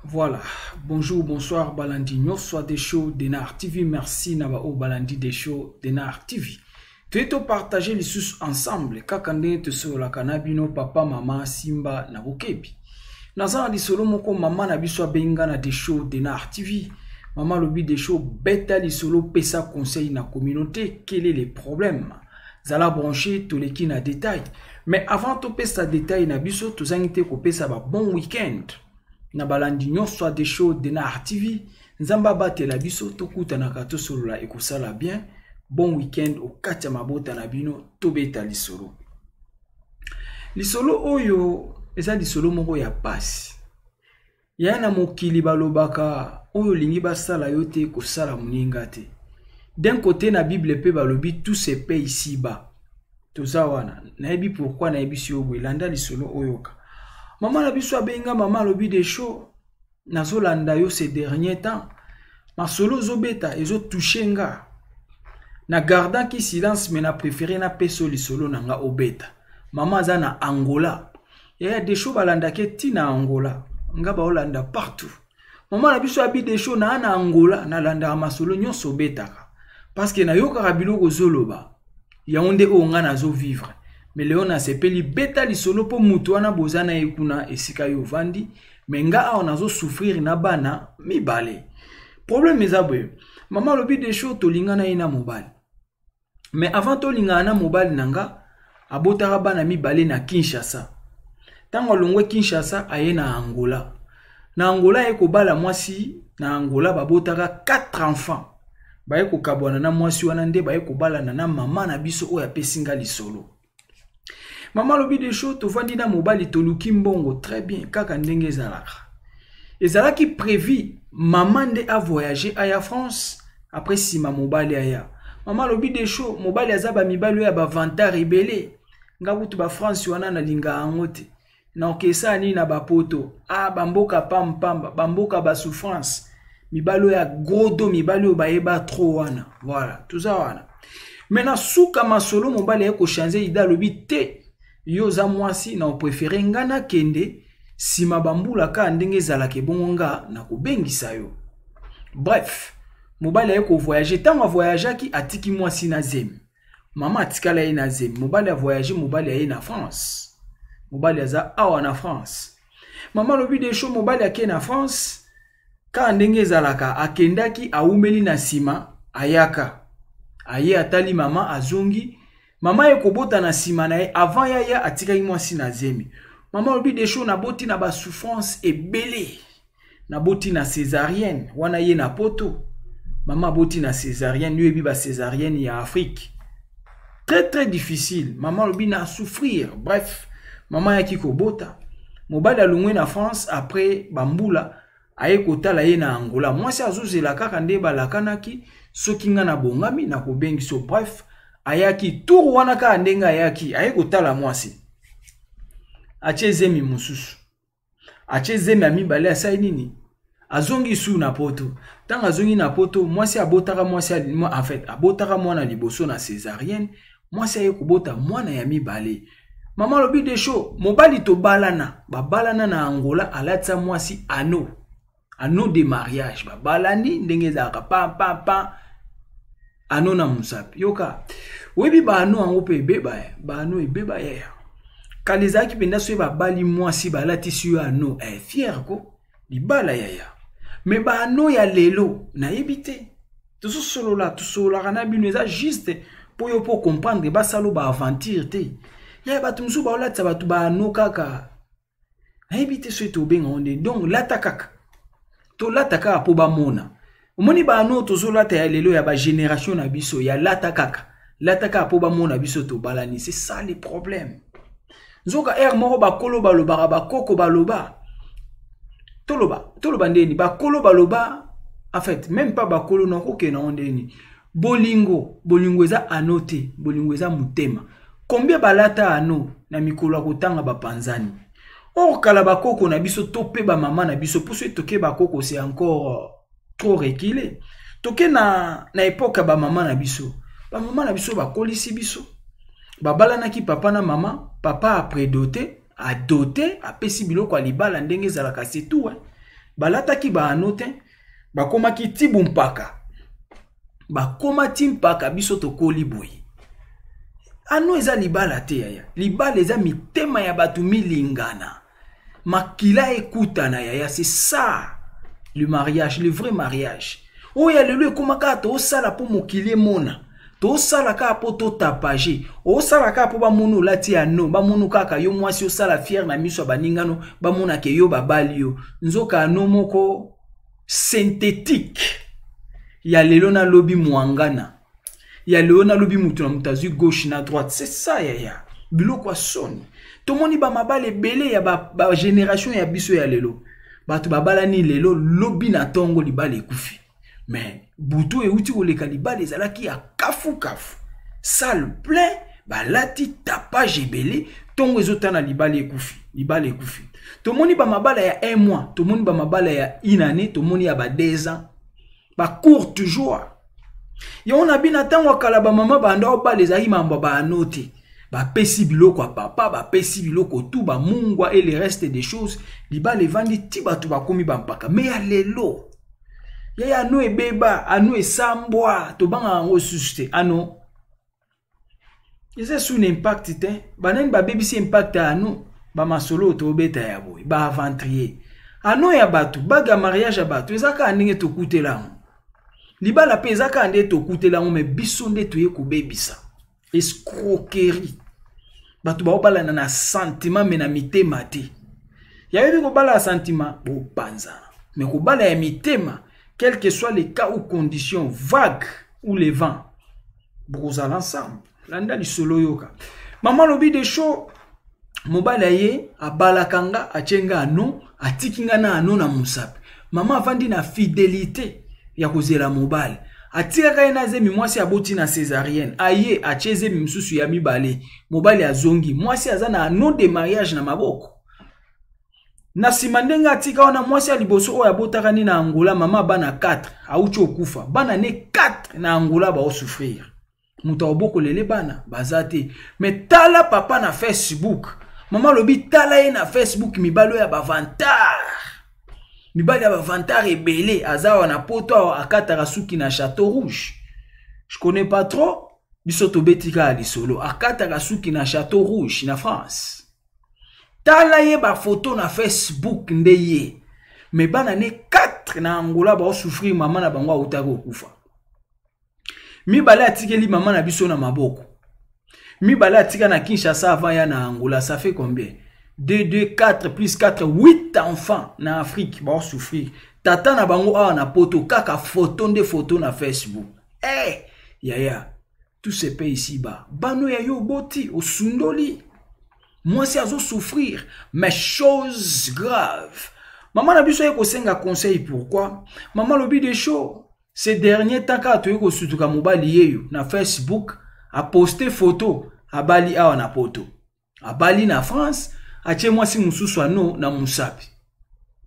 Voilà, bonjour, bonsoir, Balandi, soit des shows d'Enar TV, merci Nabao Balandi des shows d'Enar TV. Tu es partager les sous ensemble, kakande te sur la canabino, papa, maman, Simba, Nabokebi. Nazan di solo moko maman na biso benga na des shows d'Enar TV. Maman lobi des shows bêta li solo pesa conseil na communauté, quel est le problème? Zala branché tous les qui na détail. Mais avant to pesa détail na biso, to zangite ko pesa ba bon week-end. Na balandi soit des shows d'Enar TV. Nzamba bate la biso to kuta na kato solo la ekosala bien. Bon week-end au katia mabota na bino to beta li solo. Li solo oyo eza li solo moko ya pasi. Ya na mokili balobaka oyo lingi basala yo te kosala muninga te. D'un côté na Bible pe balobi tout se paie ici-bas. Toza wana na yebi pourquoi na yebi si obo landa li solo oyoka. Maman la biso abenga maman lobi des shows nazo landa yo ces derniers temps. Ma solo zobeta ezo touchenga. Na garda ki silence mais na préféré na peso li solo nanga obeta. Maman za na Angola. Ya des shows balanda ke tina Angola. Nga ba olanda partout. Maman la biso abi des shows na Angola na landa ma solo nyonso betaka. Parce que na yoka rabilo ko zoloba. Ya onde o nga nazo vivre. Mais Léona sepeli beta li solo po mutu wana bozana ekuna esika yo vandi. Mais nga a onazo souffrir na bana mibale. Problème ezabwe. Maman lobi des shows to linga na ina mobile. Mais avant to linga na mobile nanga abotaka bana mibale na Kinshasa. Tango longwe Kinshasa aye na Angola. Na Angola eko bala mwasi na Angola babotaka 4 enfants. Ba eko kabwana na mwasi wana nde ba eko bala na mama na biso oya pesinga li solo. Maman lobi des shows to vandi na mobile to luki mbongo très bien kaka ndenge ezalaka. Ezalaki prévu maman de a voyagé à France après si ma mobile aya. Maman lobi des shows mobile azaba mibalo ya ba vanta rebelle. Ngabutu ba France wana na linga angote. Na okesa ni na ba poto. Ah bamboka pamba bamboka ba souffrance. Mibalo ya godo mibalo ba eba trop wana. Voilà, tout ça wana. Maintenant souka masolo mobile eko changer ida lobi te. Yo za mwasi na préféré ngana kende sima bambula ka ndenge zalake bonga na kobengisa yo. Bref, mobile eko voyager tant voyager ki atiki mwasi na zem. Mama atikala ye na zem. Mobile a voyager mobile ye na France. Mobile aza awa na France. Mama lobi des shows mobile yake na France ka ndenge zalaka akendaki aumeli na sima ayaka. Aye atali mama azongi. Mama eko bota na sima na ye avant ya atika mwasi na zemi. Mama lobi des shows na boti na ba souffrance ebele. Na boti na césarienne wana ye na poto. Mama boti na césarienne yebi ba césarienne ya Afrique. Très difficile. Maman lobi na souffrir. Bref, maman yaki ko bota. Mobile alungwe na France après bambula aye kotala ye na Angola. Mwasi azuzela kaka nde balakanaki soki nga na bongami na kobengiso. Bref, ayaki tour wana ka ndenga ayaki aye kotala mwasi. Ache zemi mususu. Ache zemi amibale asai nini? Azongi su na poto. Tanga azongi na poto, mwasi abotaka mwasi en fait, abotaka mwana liboso na césarienne, mwasi aye kubota mwana ya mibale. Maman lobi des shows, mobali to balana, ba balana na Angola alatsa mwasi ano. Ano de mariage, ba balani ndenge zaka pa ano na musapi. Yoka. Webi ba ano ango pe beba ya, ba ano e beba ya. Kalizaki penda so ba bali mwasi ba lati su ano, fier ko, li bala ya. Mais ba ano ya lelo na ebite. Tout solo la kana bino eza juste pour yo pour comprendre ba salo ba aventure te. Ya ba tumsu ba olatsa ba tu ba ano kaka. Na ebite so to benga onde. Donc lata kaka. To lata kaka po ba mona. Omoni ba ano to so lata ya lelo ya ba génération na biso ya lata kaka. Lata kaka po ba mona biso to balani, c'est ça le problème. Nzoka air moko bakolo baloba bakoko baloba. Toloba ndeni bakolo baloba. En fait, même pas bakolo non ok non ndeni. Bolingo eza anote, bolingo eza mutema. Combien balata ano na mikolo kotanga bapanzani. Or kala bakoko na biso tope ba mama na biso pour se toke bakoko c'est encore trop reculé. Toke na époque ba mama na biso. Ba mama na biso bakolisi biso. Babala na ki papa na mama, papa a prédoté, a doté, a pesi biloko libala ndenge zalaka c'est tout. Balata ki ba anote, bakoma ki tibu mpaka. Bakoma timpaka biso tokoli boyi. Ano eza libala te yaya. Libala eza mitema ya batu milingana. Makila ekutana yaya. C'est ça le mariage, le vrai mariage. Oya lelo ekomaka to sala po mokili mona. To sala ka po to tapager. O sala ka po ba munu lati ano, ba munu kaka yo mwasi o sala fier na miso baningano, ba muna ke yo babali yo. Nzoka ano moko synthétique. Ya lelo na lobi mwangana. Ya lelo na lobi mutu na mutazu gauche na droite. C'est ça yaya. Biloko soni. Tomoni ba mabale belé ya ba génération ya biso ya lelo. Batu babala ni lelo lobi na tongo libale kufi. Mais butu e uti koleka libale ezalaki ya kafu. Salle plein balati tapage belé tongo ezotana libale ekufi. Tomoni ba mabala ya 1 mois, tomoni ba mabala ya 1 année, tomoni ya ba 2 ans. Ba court toujours. Ya on a bina tango kala ba mama banda obala ezali mamba ba anote. Ba pesi biloko a papa, ba pesi biloko tout ba mungwa et le reste des choses, libale vandi ti batu bakomi ba mpaka. Mais ya lelo. Ya anu ebeba, anu esambwa, to banga ngo suste. Ano. Ese sous impact te. Banen ba BBC impact anu, ba masolo to beta ya boy, ba aventrier. Ano ya batu, baga mariage ya batu, ezaka aninge to kutela. Libala pe ezaka ande to kutela mais biso nde to ye ko bebisa. Escroquerie. Batu ba obala na sentiment mais na mitema te. Ya yebi ko bala sentiment bo panza. Mais ko bala ya mitema, quel que soit les cas ou conditions vagues ou les vents. Brosa l'ensemble. Landa li solo yoka. Maman lobi de show mobala ye abala kanga achenga ano atikinga na ano na musapi. Maman avandi na fidélité ya kozela mobile. Atika kaina zemi mwasi aboti na césarienne. Aye acheze msusu ya mibale. Mobile ya zongi. Mwasi azana ano de mariage na maboko. Na simandenga atika wana mwasi aliboso oya botaka ni na Angola mama bana 4 aucho okufa. Bana ne 4 na Angola ba souffrir. Muta oboko lele bana bazate. Mais tala papa na Facebook. Mama lobi tala ye na Facebook mibalo ya bavantar. Mibali ya bavantar ebele azawa na poto akataka suki na Château Rouge. Je connais pas trop. Bisoto betika alisolo akataka suki na Château Rouge na France. Tala ye ba photo na Facebook ndeye. Mais bana ne 4 na Angola ba souffrir mama na bango utaka okufa. Mibali atikeli mama na biso na maboko. Mibali atika na Kinshasa avant ya na Angola, ça fait combien? 2, 4, plus 4, 8 enfants na Afrique ba souffrir. Tata na bango awa na poto kaka photo nde photo na Facebook. Yaya, tout se paye ici bas. Bano ya yo boti au sundoli. Moi si azo souffrir, mais chose grave. Maman na biso yeko senga conseil pourquoi? Maman lobi de show. Ces derniers temps ka to yeko sutuka mobali yeyo na Facebook a posté photo a bali awa na poto. A bali na France, ache mwasi mususu ano na musapi.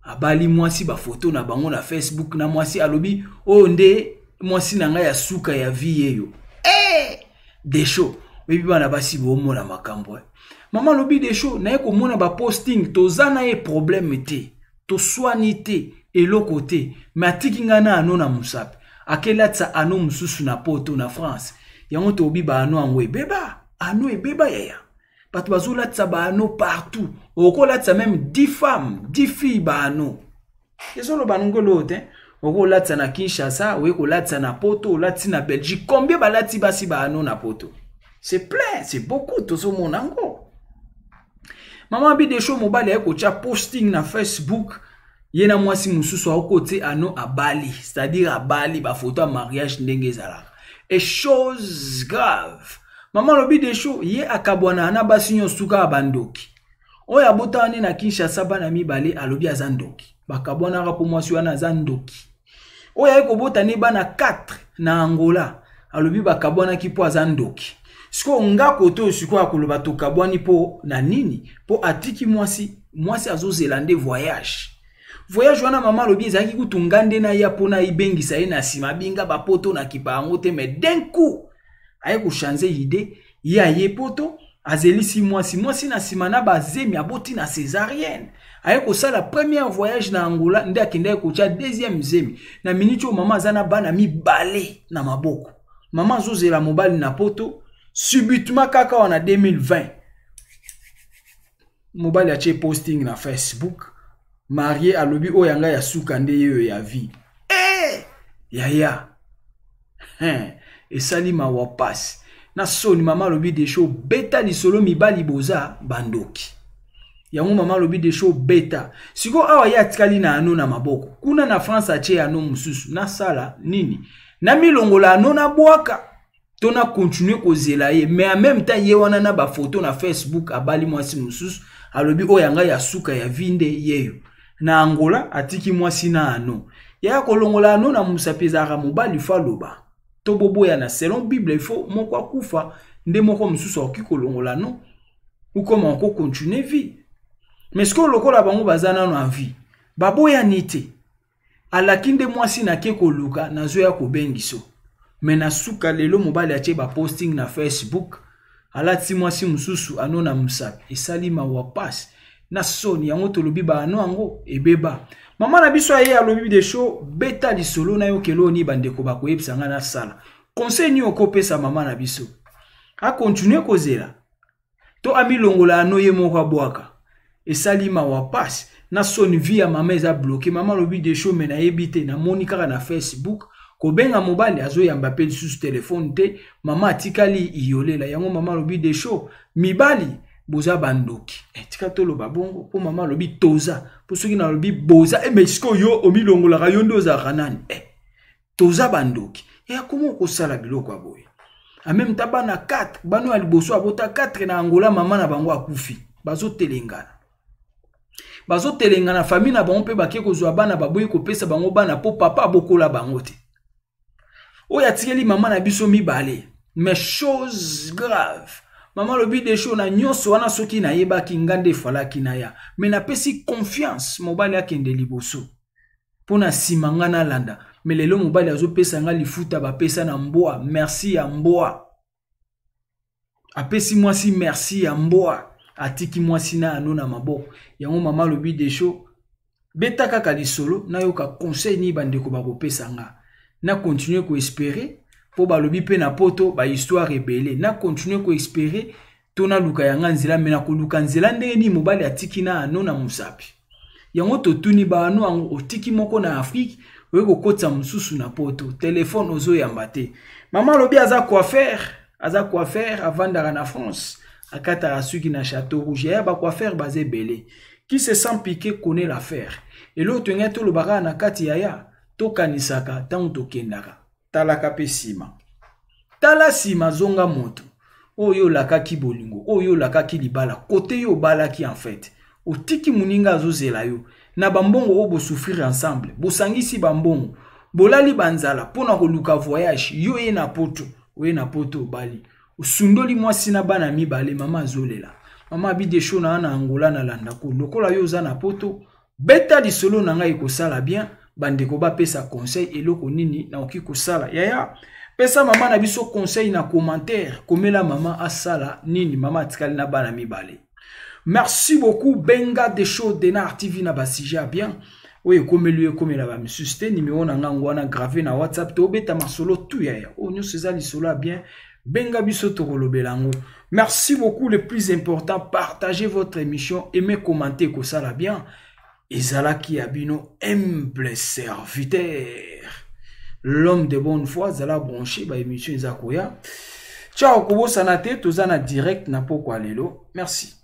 A bali mwasi ba photo na bango na Facebook na mwasi alobi onde mwasi na nga ya suka ya vie yeyo. De show. Bibi bana basi bomo na makambo. Maman lobi de show na yeko mona ba posting tozana ye problème te. To soignité et le côté. Mais atikinga na ano na musapi. Akelatsa ano mususu na poto na France. Yango to obi ba ano angwe beba. Ano e beba yaya. Patu bazo latsa ba ano partout. Oko latsa même 10 femmes, 10 filles ba ano. Yeso lo banungo lote. Oko latsa na Kinshasa, oko latsa na poto, latsi na Belgique. Combien ba lati basi ba ano na poto? C'est plein, c'est beaucoup to so monango. Maman bi de show mobile eko cha posting na Facebook. Yena mwasi mususu au côté ano à Bali, c'est-à-dire à Bali ba photo mariage ndenge zala. Et chose grave. Maman lobi de show ye akabwana na basinyo suka abandoki. oya botane na Kinshasa bana mibale alobi azandoki bakabwana rapo mwasi wana azandoki oya eko botane bana 4 na Angola alobi bakabwana ki po azandoki siko ngako to siko akoloba to kabwani po na nini po atiki mwasi azozela nde voyage wana mama alobi ezaki kutungande na ya pona ibengisa ye na sima binga bapoto na kipa yango te mais d'un coup aye ko changer idée ya ye poto azelisi mwasi na sima na bazemi aboti na césarienne aye ko sala premier voyage na Angola nde akende ko tia deuxième zemi na minute o mama azana bana mibale na maboko mama azozela mobali na poto subitement kaka wana 2020 mobali ache posting na Facebook marié alobi oyanga ya suka nde yo ya vie yaya esali mawa passe na soni mama alobi de show beta lisolo mibali boza bandoki yango mama alobi de show beta siko awa ya tikali na ano na maboko kuna na France ache ano mususu na sala nini na milongola ano na bwaka tona continuer kozela ye mais en même temps ye wana na ba photo na Facebook abali mwasi mususu alobi oyanga ya suka ya vinde yeyo na Angola atiki mwasi na ano ya kolongola ano na musapezaka mobali faloba to bobo ya na selon Bible il faut moko akufa nde moko mususu okikolongola no ou comment on continue vie mais ce que lokola bango bazana no envie baboya nite alakinde mwasi na keko luka na zo ya kobengiso mais na suka lelo mobali ache ba posting na Facebook alati mwasi mususu ano na musapi esali mawa passe na soni yango tolobi ba ano ango ebeba mama na biso aye alobi de show beta lisolo na yo kelo ni bandeko ba koyebisa nga na sala conseil ni okopesa mama na biso a continuer kozela to amilongola ano ye moko bwaka esali mawa passe na soni via mama eza bloqué mama lobi de show mena yebite na monika na Facebook kobenga mobali azo yamba pe sous téléphone te mama atikali iyolela yango mama lobi de show mibali boza bandoki tika tolo babongo po mama lobi toza po soki na lobi boza mexico yo omilongola rayondo za kanani toza bandoki akomo ko sala biloko aboye a même tabana 4 bano aliboso abota 4 na Angola mama na bango akufi bazo telengana famille na bango pe bakie kozwa bana baboyi kopesa bango bana po papa abokola bango te oya tikeli mama na biso mibale mais chose grave mama lobi de show na nyoso wana soki na yeba ki ngande falaki na ya mais na pesi confiance mobali akende liboso pona simanga na landa mais lelo mobali azo pesa nga lifuta ba pesa na mboa merci ya mboa apesi mwasi merci ya mboa atiki mwasi na ano na maboko yango mama lobi de show beta kaka lisolo na yoka conseil ni bandeko ba kopesa nga na continuer ko espérer po balobi pe na poto ba histoire ebele na continuer ko espérer tona luka yanga nzela mena ko luka nzela ndenge ni mobali atiki na ano na musapi yango totuni ba ano ango otiki moko na Afrique oyo ko kotsa mususu na poto téléphone ozo yamba te mama lobi aza quoi faire avant d'ara na France akata asuki na Château Rouge ya ba quoi faire basé belé qui se sent piqué connaît l'affaire et l'autre ngeto lo baka na kati ya tokanisaka tanto kendaka talaka pesima tala sima zonga moto oyo lakaki bolingo oyo lakaki libala côté yo balaki en fait otiki muninga azozela yo na bambongo obo souffrir ensemble bosangisi bambongo bolali banzala pona koluka voyage yo ye na poto bali usundoli mwasi na bana mibale mama azolela mama bide show na Angola na landa ko lokola yo za na poto beta lisolo na ngai ko sala bien bandeko ba pesa conseil eloko nini na oki ko sala yaya pesa mama na biso conseil na commentaire komela mama asala nini mama atikali na bana mibale. Merci beaucoup Benga de show Denar TV na basija bien oye komelu komela ba misuste numéro na ngango wana gravé na WhatsApp to beta masolo tout yaya onyo sezali solo bien Benga biso to kolobelango. Merci beaucoup, le plus important, partagez votre émission, aimez, commentez ko sala bien. Ezalaki abino humble serviteur. L'homme de bonne foi, zala branché ba émission ezakoya. Ciao kobo sanate tozana direct na poko alelo. Merci.